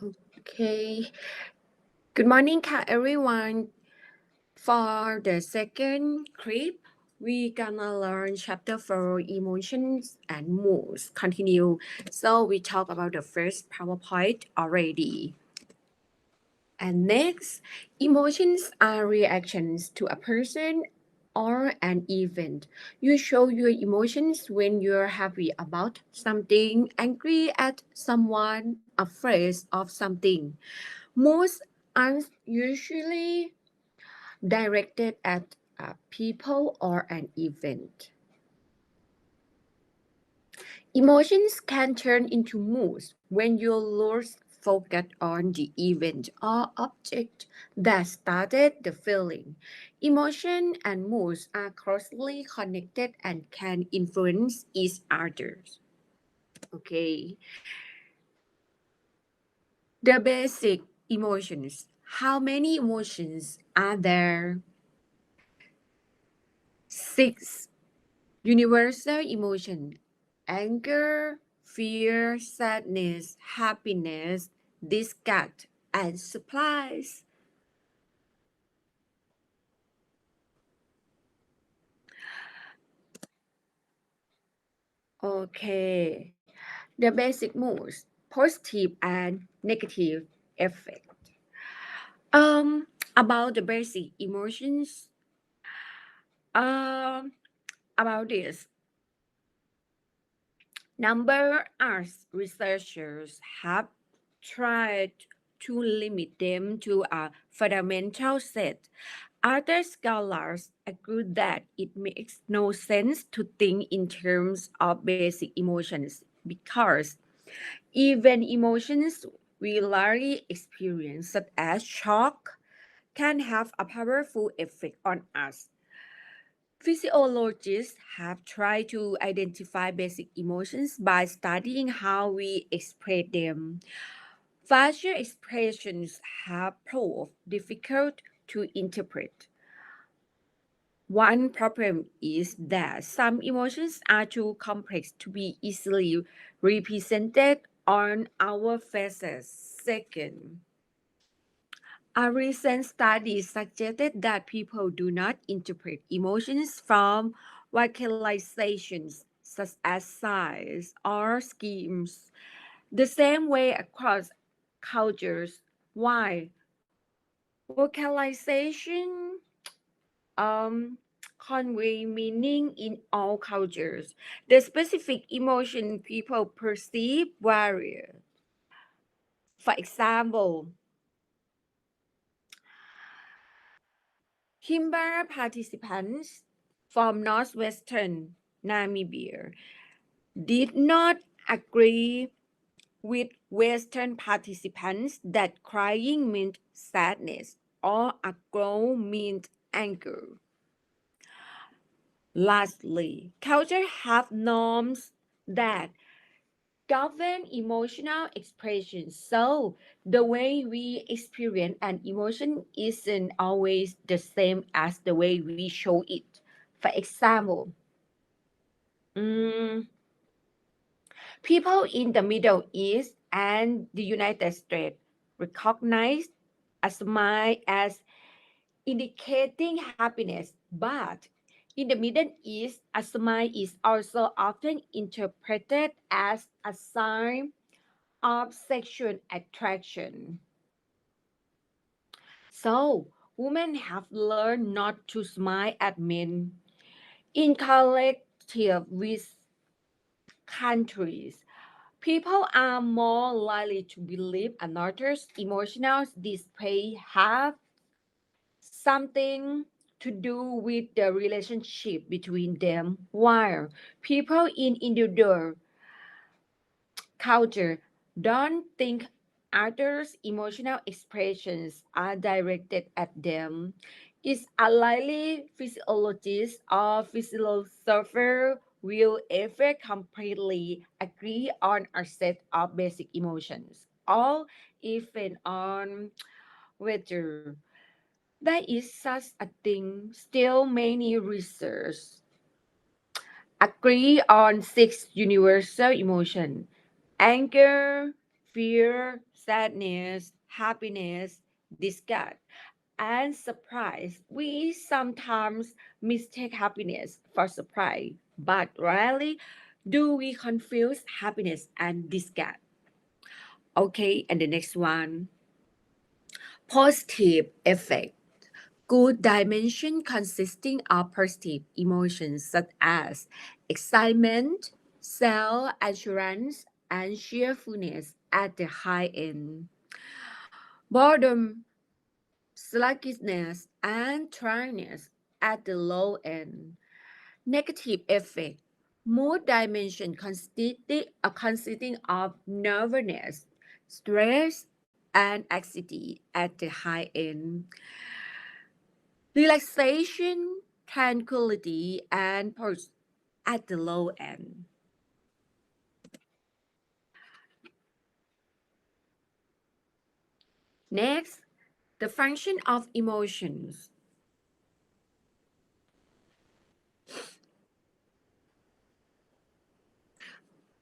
Okay. Good morning, everyone. For the second clip, we gonna learn chapter 4 emotions and moods. Continue. So we talk about the first PowerPoint already. And next, emotions are reactions to a person or an event. You show your emotions when you're happy about something, angry at someone, afraid of something. Most are usually directed at people or an event. Emotions can turn into moods when you lose focus on the event or object that started the feeling. Emotion and moods are closely connected and can influence each other. Okay. The basic emotions. How many emotions are there? Six. Universal emotion: anger, fear, sadness, happiness, disgust, and surprise. Okay, the basic moods, positive and negative effect. Um, about the basic emotions, um, about this, number of researchers have tried to limit them to a fundamental set. Other scholars agree that it makes no sense to think in terms of basic emotions because even emotions we rarely experience, such as shock, can have a powerful effect on us. Physiologists have tried to identify basic emotions by studying how we express them. Facial expressions have proved difficult to interpret. One problem is that some emotions are too complex to be easily represented on our faces. Second, a recent study suggested that people do not interpret emotions from vocalizations such as sighs or schemes the same way across cultures. Why? Vocalization um, convey meaning in all cultures. The specific emotion people perceive vary. For example, Himba participants from northwestern Namibia did not agree with Western participants that crying meant sadness or a groan meant anger. Lastly, culture have norms that govern emotional expression. So the way we experience an emotion isn't always the same as the way we show it. For example, mm, people in the Middle East and the United States recognize a smile as indicating happiness, but in the Middle East, a smile is also often interpreted as a sign of sexual attraction. So, women have learned not to smile at men. In collective with countries, people are more likely to believe another's emotional display have something to do with the relationship between them, while people in individual culture don't think others' emotional expressions are directed at them. It's unlikely physiologists or philosophers will ever completely agree on a set of basic emotions, or even on whether there is such a thing. Still, many researchers agree on six universal emotions: anger, fear, sadness, happiness, disgust, and surprise. We sometimes mistake happiness for surprise, but rarely do we confuse happiness and disgust. Okay, and the next one, positive effect. Good dimension consisting of positive emotions such as excitement, self assurance, and cheerfulness at the high end, boredom, sluggishness, and tiredness at the low end. Negative effect. Mood dimension consisting of nervousness, stress, and anxiety at the high end. Relaxation, tranquility, and purse at the low end. Next, the function of emotions.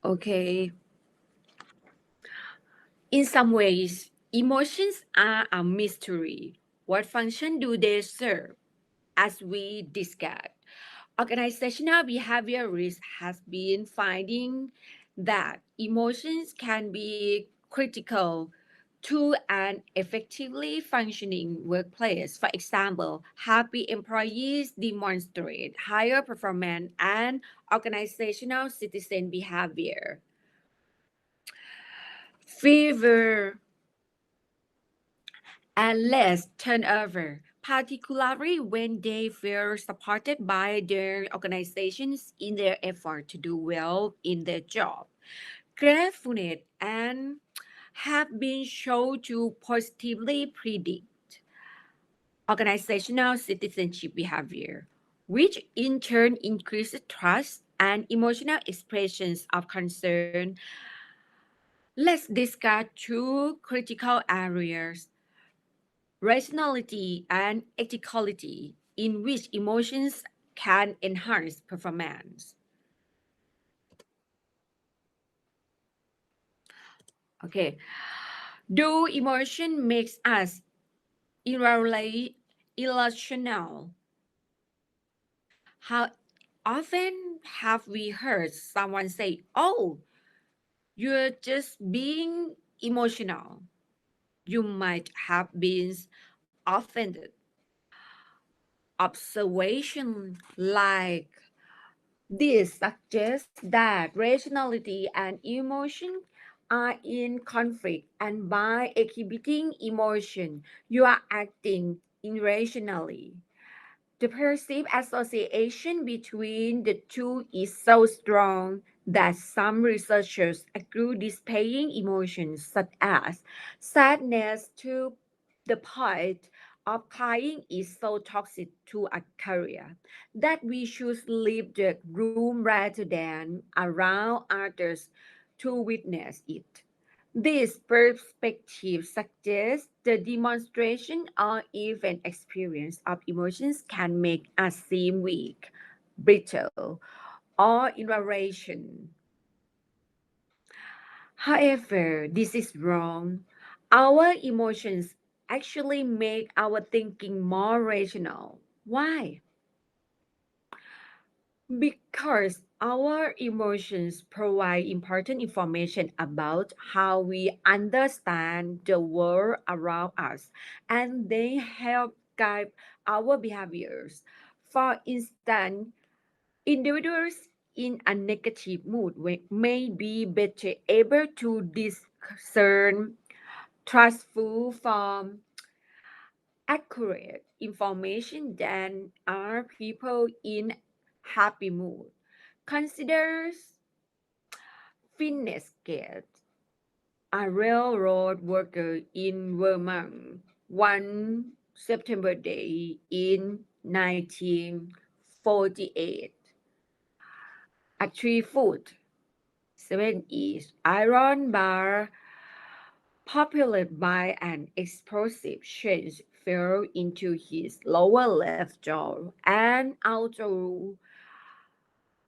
Okay, in some ways, emotions are a mystery. What function do they serve? As we discussed, organizational behaviorists has been finding that emotions can be critical to an effectively functioning workplace. For example, happy employees demonstrate higher performance and organizational citizen behavior. Fever and less turnover, particularly when they feel supported by their organizations in their effort to do well in their job. Gratefulness and have been shown to positively predict organizational citizenship behavior, which in turn increases trust and emotional expressions of concern. Let's discuss two critical areas: rationality and ethicality, in which emotions can enhance performance. Okay, do emotion makes us irrational? How often have we heard someone say, "Oh, you're just being emotional"? You might have been offended. Observation like this suggests that rationality and emotion are in conflict, and by exhibiting emotion, you are acting irrationally. The perceived association between the two is so strong that some researchers agree displaying emotions such as sadness to the point of crying is so toxic to a career that we should leave the room rather than around others to witness it. This perspective suggests the demonstration or even experience of emotions can make us seem weak, brittle, or irrational. However, this is wrong. Our emotions actually make our thinking more rational. Why? Because our emotions provide important information about how we understand the world around us, and they help guide our behaviors. For instance, individuals in a negative mood may be better able to discern trustful from accurate information than are people in happy mood. Considers Phineas Gage, a railroad worker in Vermont, one September day in 1948. A 3 foot 7 inch iron bar propelled by an explosive change fell into his lower left jaw, and although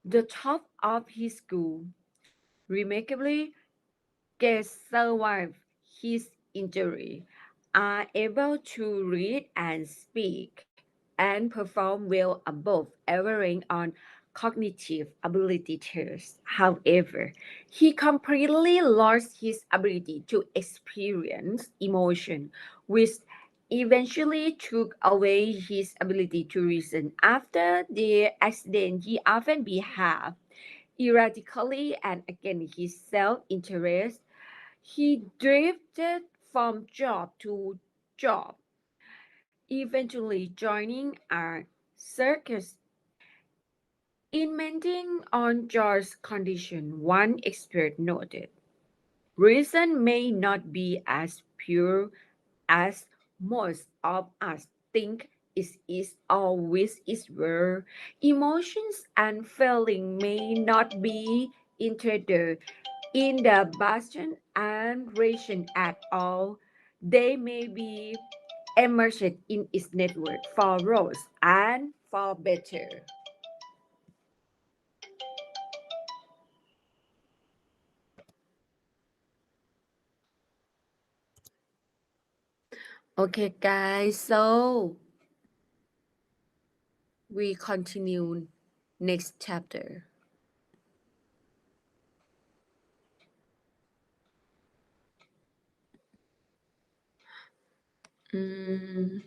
the top of his skull remarkably Gage survived. his injury, are able to read and speak and perform well above average on cognitive ability tests. However, he completely lost his ability to experience emotion, which eventually took away his ability to reason. After the accident, he often behaved erratically and again his self-interest. He drifted from job to job, eventually joining a circus. In mending on George's condition, one expert noted, reason may not be as pure as most of us think it is always is where emotions and feeling may not be integrated in the bastion and ration at all. They may be immersed in its network for worse and for better. Okay, guys, so we continue next chapter. Mm.